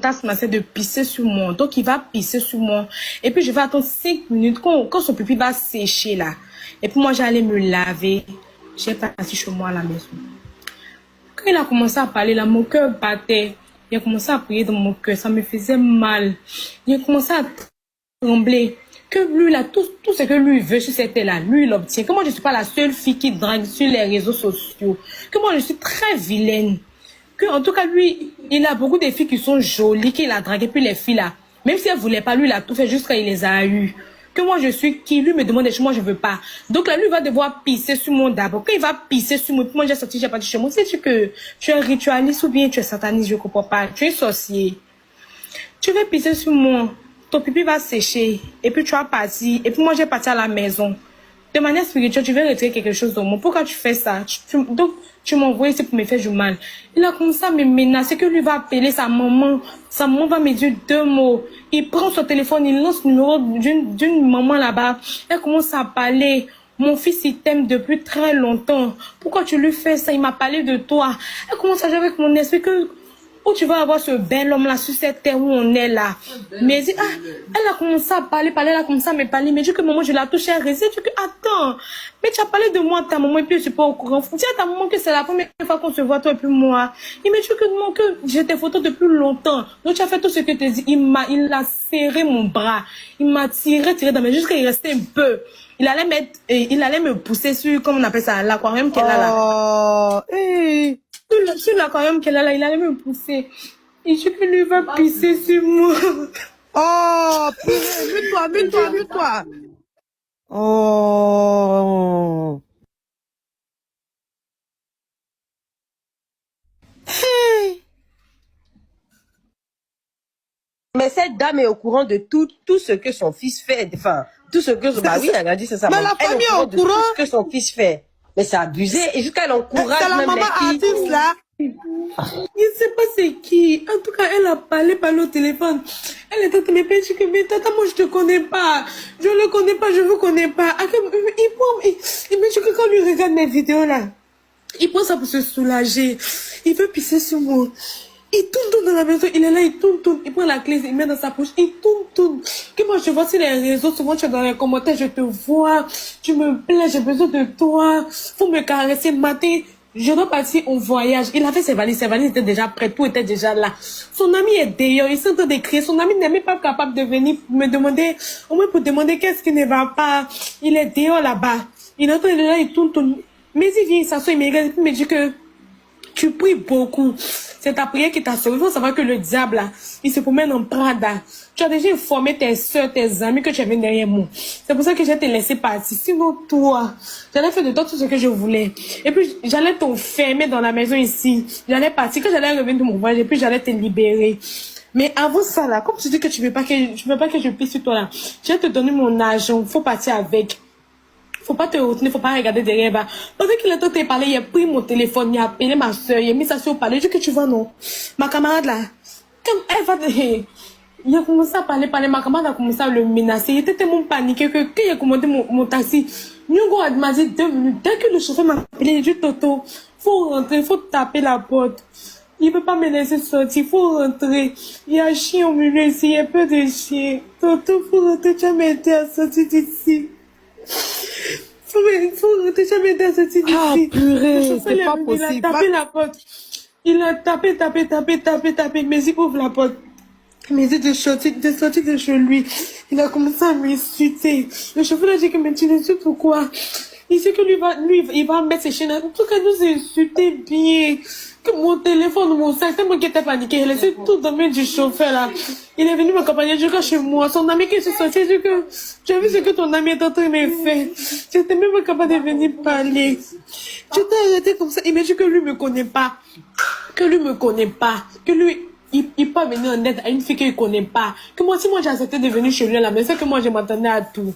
fantasme, c'est de pisser sur moi. Donc, il va pisser sur moi. Et puis, je vais attendre 5 minutes quand son pipi va sécher là. Et puis, moi, j'allais me laver. J'ai parti chez moi à la maison. Quand il a commencé à parler là, mon cœur battait. Il a commencé à prier dans mon cœur. Ça me faisait mal. Il a commencé à trembler. Que lui, là, tout ce que lui veut sur cette terre-là, lui, il obtient. Que moi, je ne suis pas la seule fille qui drague sur les réseaux sociaux. Que moi, je suis très vilaine. Que, en tout cas, lui, il a beaucoup de filles qui sont jolies, qu'il a dragué. Puis les filles, là, même si elles ne voulaient pas, lui, il a tout fait juste quand il les a eues. Que moi, je suis qui, lui me demande des choses, moi, je ne veux pas. Donc là, lui, il va devoir pisser sur moi d'abord. Quand il va pisser sur moi, puis moi, j'ai sorti, j'ai parti chez moi. Sais-tu que tu es un ritualiste ou bien tu es sataniste, je ne comprends pas. Tu es sorcier. Tu vas pisser sur moi. Ton pipi va sécher. Et puis tu vas partir. Et puis moi, j'ai parti à la maison. De manière spirituelle, tu veux retirer quelque chose de moi. Pourquoi tu fais ça? Donc, tu m'envoies ici pour me faire du mal. Il a commencé à me menacer que lui va appeler sa maman. Sa maman va me dire 2 mots. Il prend son téléphone, il lance le numéro d'une maman là-bas. Elle commence à parler. Mon fils, il t'aime depuis très longtemps. Pourquoi tu lui fais ça? Il m'a parlé de toi. Elle commence à jouer avec mon esprit que... Où tu vas avoir ce bel homme là sur cette terre où on est là. Mais elle a commencé à parler, elle a commencé à me parler. Mais dis que maman, je la touche, elle reste. Tu dis que attends, mais tu as parlé de moi à ta maman et puis je suis pas au courant. Dis à ta maman que c'est la première fois qu'on se voit toi et puis moi. Il me dit que non, que j'ai tes photos depuis longtemps. Donc tu as fait tout ce que tu as dit. Il a serré mon bras. Il m'a tiré dans mes jusqu'à il restait un peu. Il allait me pousser sur, comment on appelle ça, l'aquarium qu'elle a là. Oh, hey. Sur l'aquarium qu'elle a là, il allait me pousser. Et je que lui va pisser sur moi. Oh, purée, mute-toi. Oh. Hey. Mais cette dame est au courant de tout ce que son fils fait. Enfin, tout ce que... Bah oui, elle a dit c'est ça. Mais la famille est au courant. De tout ce que son fils fait. Mais c'est abusé. Et jusqu'à l'encourage c'est la même maman les filles. artiste là. Je ne sais pas c'est qui. En tout cas, elle a parlé au téléphone. Elle était en train de me dire que, mais tata, moi, je te connais pas. Je le connais pas, je vous connais pas. Il me dit que quand lui regarde mes vidéos là, il prend ça pour se soulager. Il veut pisser sur moi. Il tourne dans la maison, il est là, il tourne. Il prend la clé, il met dans sa poche, il tourne. Que moi, je vois sur les réseaux, souvent tu es dans les commentaires, je te vois, tu me plais, j'ai besoin de toi, faut me caresser, matin. Je dois partir en voyage. Il avait ses valises étaient déjà prêtes, tout était déjà là. Son ami est dehors, il s'est en train d'écrire. Son ami n'est même pas capable de venir me demander, au moins pour demander qu'est-ce qui ne va pas. Il est dehors là-bas. Il est en train de là, il tourne. Mais il vient, il s'assoit, il me regarde, il me dit que tu pries beaucoup. C'est ta prière qui t'a sauvé. Il faut savoir que le diable, là, il se promène en Prada. Tu as déjà informé tes soeurs, tes amis que tu avais derrière moi. C'est pour ça que j'ai te laissé partir. Sinon, toi, j'allais faire de toi tout ce que je voulais. Et puis, j'allais t'enfermer dans la maison ici. J'allais partir. Quand j'allais revenir de mon voyage, et puis j'allais te libérer. Mais avant ça, là, comme tu dis que tu veux pas que je pisse sur toi, là, je vais te donner mon argent. Faut partir avec. Faut pas te retenir, faut pas regarder derrière. Bah. Pendant qu'il est en train de parler, il a pris mon téléphone, il a appelé ma soeur, il a mis ça sur le palais. Je dis que tu vois, non. Ma camarade là, comme elle va... Il a commencé à parler, ma camarade a commencé à le menacer. Il était tellement paniqué que quand il a commandé mon taxi, Nyongo m'a dit 2 minutes. Dès que le chauffeur m'a appelé, il a dit Toto, faut rentrer, faut taper la porte. Il ne peut pas me laisser sortir, faut rentrer. Il y a un chien au milieu ici, il y a peu de chiens. Toto, faut rentrer, tu vas m'aider à sortir d'ici. Faut rentrer, tu vas m'aider à sortir d'ici. Ah, purée, c'est pas possible. Il a tapé la porte. Il a tapé, mais il ouvre la porte. Mais il de sortir de chez lui. Il a commencé à m'insulter. Le chauffeur a dit que mais tu ne sais pourquoi. Il sait que lui, il va mettre ses chaînes. En tout cas, nous insulter bien. Que mon téléphone, mon sac, tellement qu'il était paniqué. Il a laissé tout dans le main du chauffeur là. Il est venu m'accompagner jusqu'à chez moi. Son ami qui s'est sorti, dit que tu as vu ce que ton ami est en train de faire. J'étais même pas capable de venir parler. Je t'ai arrêté comme ça. Il m'a dit que lui me connaît pas. Que lui, il peut venir en aide à une fille qu'il connaît pas. Que moi, si moi j'ai accepté de venir chez lui à la maison, c'est que moi je m'attendais à tout.